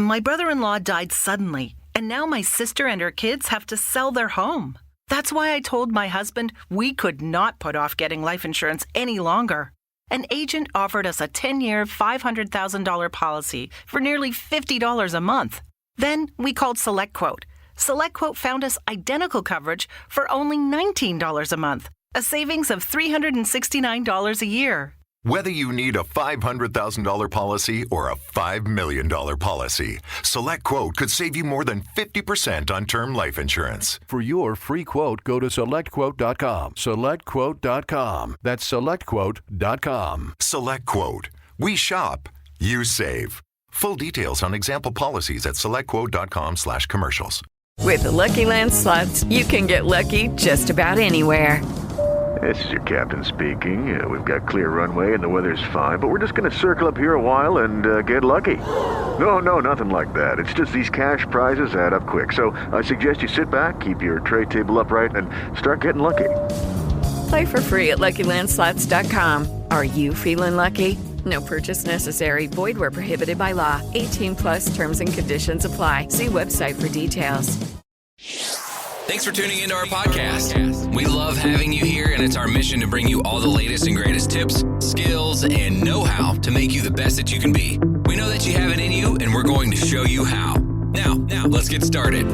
My brother-in-law died suddenly, and now my sister and her kids have to sell their home. That's why I told my husband we could not put off getting life insurance any longer. An agent offered us a 10-year, $500,000 policy for nearly $50 a month. Then we called SelectQuote. SelectQuote found us identical coverage for only $19 a month, a savings of $369 a year. Whether you need a $500,000 policy or a $5 million policy, SelectQuote could save you more than 50% on term life insurance. For your free quote, go to SelectQuote.com. SelectQuote.com. That's SelectQuote.com. SelectQuote. We shop. You save. Full details on example policies at SelectQuote.com/commercials. With the Lucky Land Slots, you can get lucky just about anywhere. This is your captain speaking. We've got clear runway and the weather's fine, but we're just going to circle up here a while and get lucky. No, nothing like that. It's just these cash prizes add up quick. So I suggest you sit back, keep your tray table upright, and start getting lucky. Play for free at LuckyLandSlots.com. Are you feeling lucky? No purchase necessary. Void where prohibited by law. 18+ terms and conditions apply. See website for details. Thanks for tuning into our podcast. We love having you here, and it's our mission to bring you all the latest and greatest tips, skills, and know-how to make you the best that you can be. We know that you have it in you, and we're going to show you how. Now, let's get started.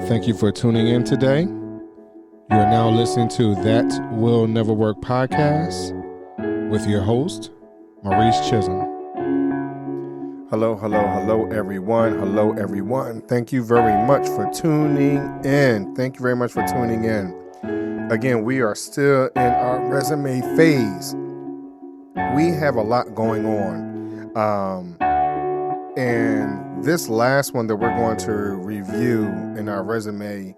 Thank you for tuning in today. You are now listening to That Will Never Work Podcast with your host, Maurice Chisholm. Hello, everyone. Hello, everyone. Thank you very much for tuning in. Again, we are still in our resume phase. We have a lot going on. And this last one that we're going to review in our resume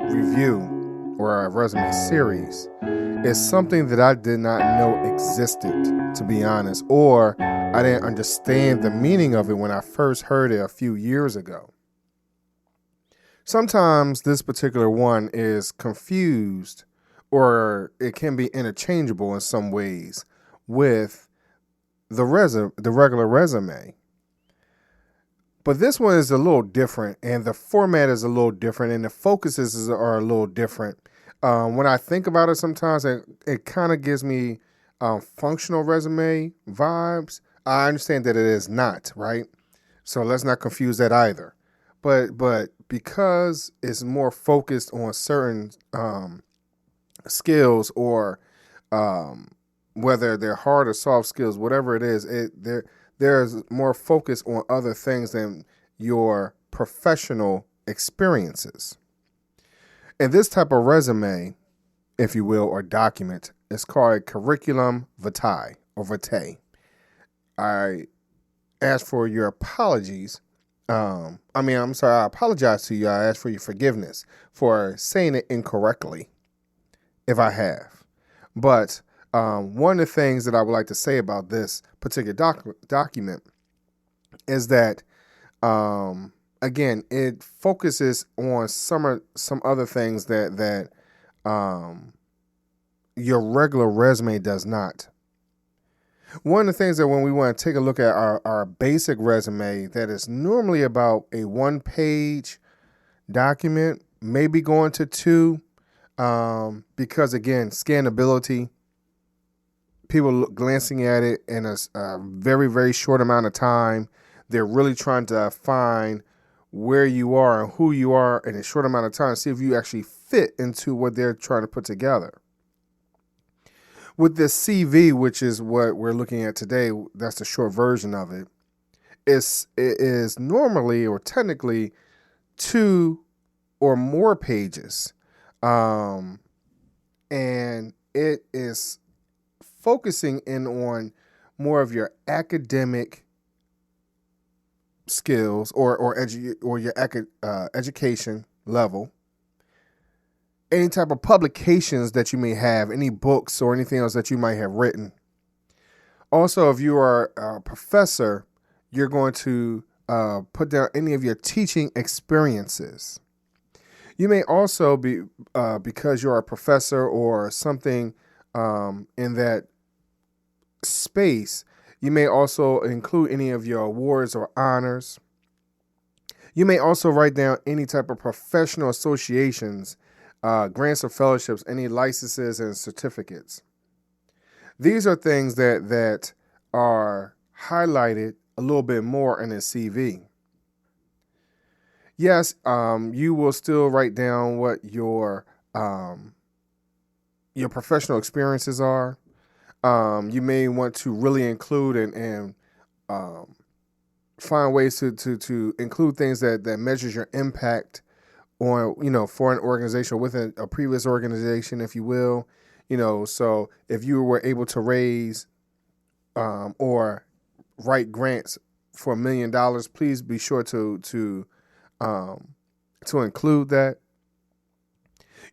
review or our resume series is something that I did not know existed, to be honest, or I didn't understand the meaning of it when I first heard it a few years ago. Sometimes this particular one is confused, or it can be interchangeable in some ways with the regular resume. But this one is a little different, and the format is a little different, and the focuses are a little different. When I think about it, sometimes it kind of gives me functional resume vibes. I understand that it is not, right? So let's not confuse that either. But because it's more focused on certain skills, or whether they're hard or soft skills, whatever it is, there's more focus on other things than your professional experiences. And this type of resume, if you will, or document, is called curriculum vitae, or Vitae. I ask for your apologies. I apologize to you. I ask for your forgiveness for saying it incorrectly, if I have. But one of the things that I would like to say about this particular document is that, again, it focuses on some other things that your regular resume does not. One of the things that when we want to take a look at our basic resume, that is normally about a 1-page document, maybe going to 2, because again, scannability, people glancing at it in a very, very short amount of time. They're really trying to find where you are and who you are in a short amount of time, see if you actually fit into what they're trying to put together. With this CV, which is what we're looking at today, that's the short version of it, it is normally or technically 2 or more pages. And it is focusing in on more of your academic skills or your education level, any type of publications that you may have, any books or anything else that you might have written. Also, if you are a professor, you're going to put down any of your teaching experiences. You may also be, because you're a professor or something in that space, you may also include any of your awards or honors. You may also write down any type of professional associations, grants or fellowships, any licenses and certificates. These are things that are highlighted a little bit more in a CV. Yes, you will still write down what your professional experiences are. You may want to really include and find ways to include things that measures your impact on, for an organization, within a previous organization, if you will. So if you were able to raise or write grants for $1 million, please be sure to include that.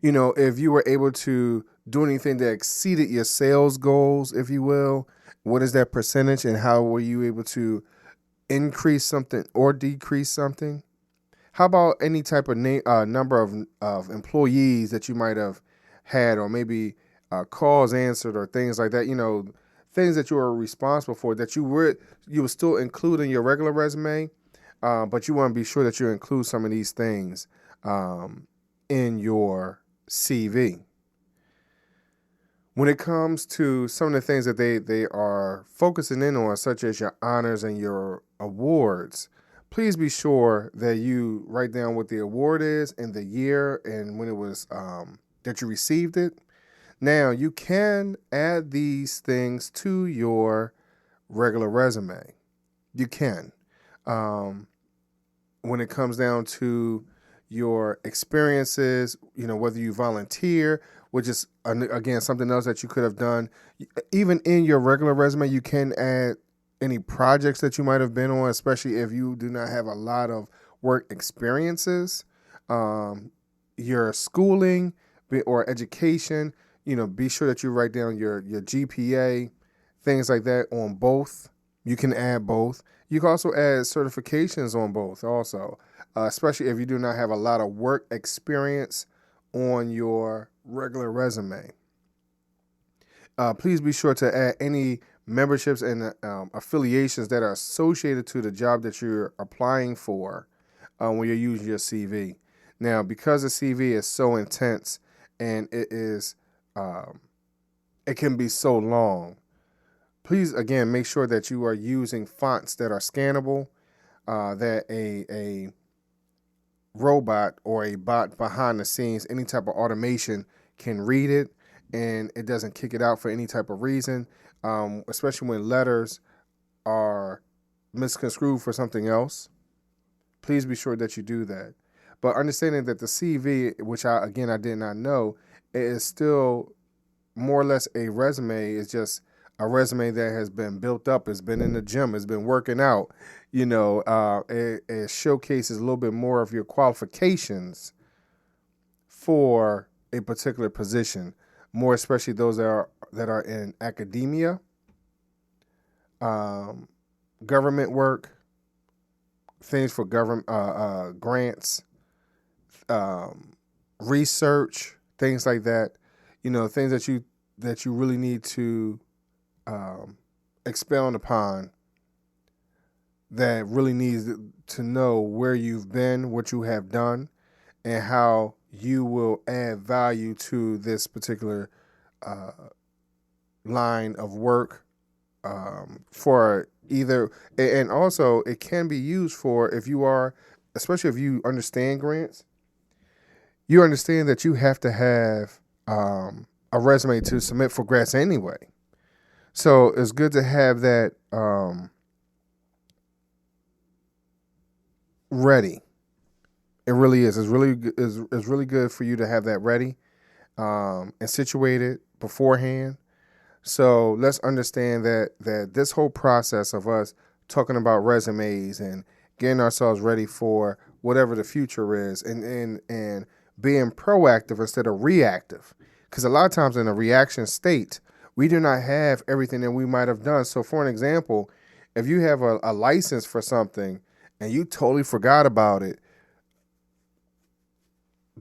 If you were able to do anything that exceeded your sales goals, if you will, what is that percentage and how were you able to increase something or decrease something? How about any type of number of employees that you might have had, or maybe calls answered or things like that, things that you were responsible for that you would still include in your regular resume, but you want to be sure that you include some of these things in your CV. When it comes to some of the things that they are focusing in on, such as your honors and your awards, please be sure that you write down what the award is and the year and when it was that you received it. Now, you can add these things to your regular resume. You can. When it comes down to your experiences, whether you volunteer, which is, again, something else that you could have done. Even in your regular resume, you can add any projects that you might have been on, especially if you do not have a lot of work experiences. Your schooling or education, be sure that you write down your GPA, things like that on both. You can add both. You can also add certifications on both also, especially if you do not have a lot of work experience on your regular resume. Please be sure to add any memberships and affiliations that are associated to the job that you're applying for when you're using your CV. Now, because the CV is so intense and it can be so long, please, again, make sure that you are using fonts that are scannable, that a robot or a bot behind the scenes, any type of automation can read it and it doesn't kick it out for any type of reason, especially when letters are misconstrued for something else. Please be sure that you do that. But understanding that the CV, which I did not know, is still more or less a resume. It's just a resume that has been built up, has been in the gym, has been working out. It showcases a little bit more of your qualifications for a particular position, more especially those that are in academia, government work, things for government grants, research, things like that. Things that you really need to expound upon, that really needs to know where you've been, what you have done, and how you will add value to this particular line of work for either, and also it can be used for especially if you understand grants, you understand that you have to have a resume to submit for grants anyway. So it's good to have that ready. It really is. It's really good for you to have that ready and situated beforehand. So let's understand that this whole process of us talking about resumes and getting ourselves ready for whatever the future is, and being proactive instead of reactive. Because a lot of times in a reaction state, we do not have everything that we might have done. So for an example, if you have a license for something and you totally forgot about it,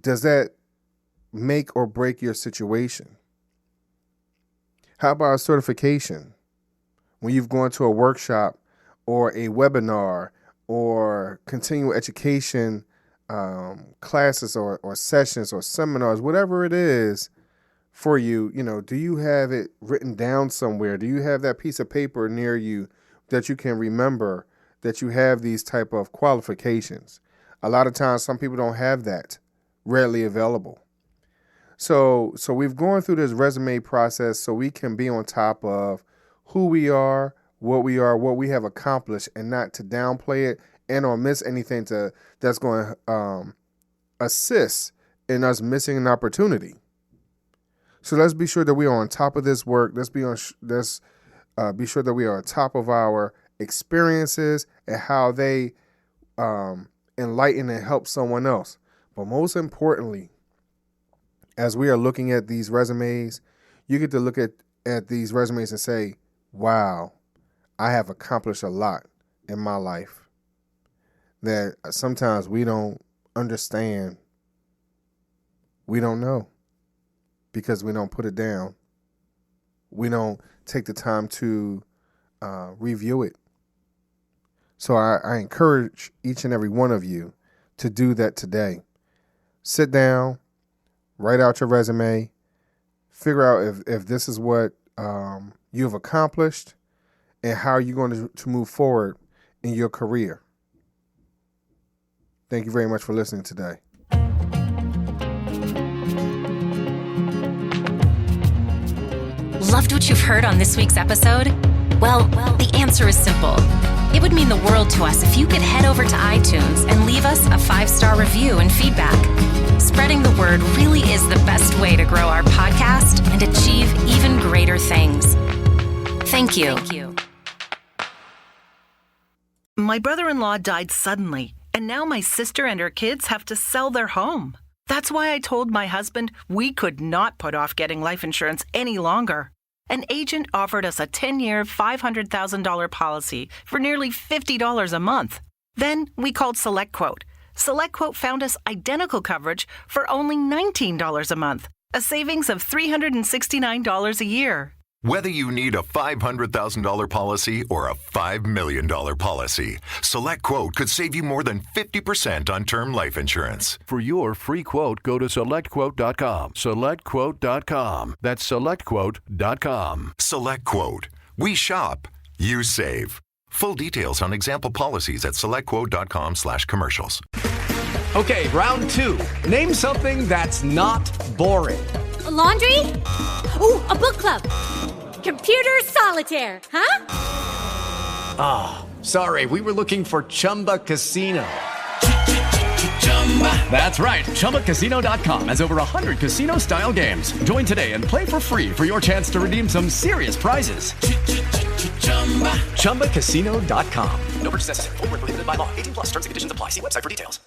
does that make or break your situation? How about a certification? When you've gone to a workshop or a webinar or continual education classes or sessions or seminars, whatever it is for you, do you have it written down somewhere? Do you have that piece of paper near you that you can remember that you have these type of qualifications? A lot of times, some people don't have that readily available. So we've gone through this resume process so we can be on top of who we are, what we have accomplished, and not to downplay it and or miss anything that's going to assist in us missing an opportunity. So let's be sure that we are on top of this work. Let's be sure that we are on top of our experiences and how they enlighten and help someone else. But most importantly, as we are looking at these resumes, you get to look at these resumes and say, wow, I have accomplished a lot in my life that sometimes we don't understand. We don't know because we don't put it down. We don't take the time to review it. So I encourage each and every one of you to do that today. Sit down, write out your resume, figure out if this is what you've accomplished and how you're going to move forward in your career. Thank you very much for listening today. Loved what you've heard on this week's episode? Well, the answer is simple. It would mean the world to us if you could head over to iTunes and leave us a 5-star review and feedback. Spreading the word really is the best way to grow our podcast and achieve even greater things. Thank you. My brother-in-law died suddenly, and now my sister and her kids have to sell their home. That's why I told my husband we could not put off getting life insurance any longer. An agent offered us a 10-year, $500,000 policy for nearly $50 a month. Then we called SelectQuote. SelectQuote found us identical coverage for only $19 a month, a savings of $369 a year. Whether you need a $500,000 policy or a $5 million policy, SelectQuote could save you more than 50% on term life insurance. For your free quote, go to SelectQuote.com. SelectQuote.com. That's SelectQuote.com. SelectQuote. We shop. You save. Full details on example policies at SelectQuote.com/commercials. Okay, round two. Name something that's not boring. A laundry? Ooh, a book club. Computer solitaire, huh? Ah, sorry, we were looking for Chumba Casino. That's right, ChumbaCasino.com has over 100 casino-style games. Join today and play for free for your chance to redeem some serious prizes. ChumbaCasino.com. No purchase necessary. Void where prohibited by law. 18+ terms and conditions apply. See website for details.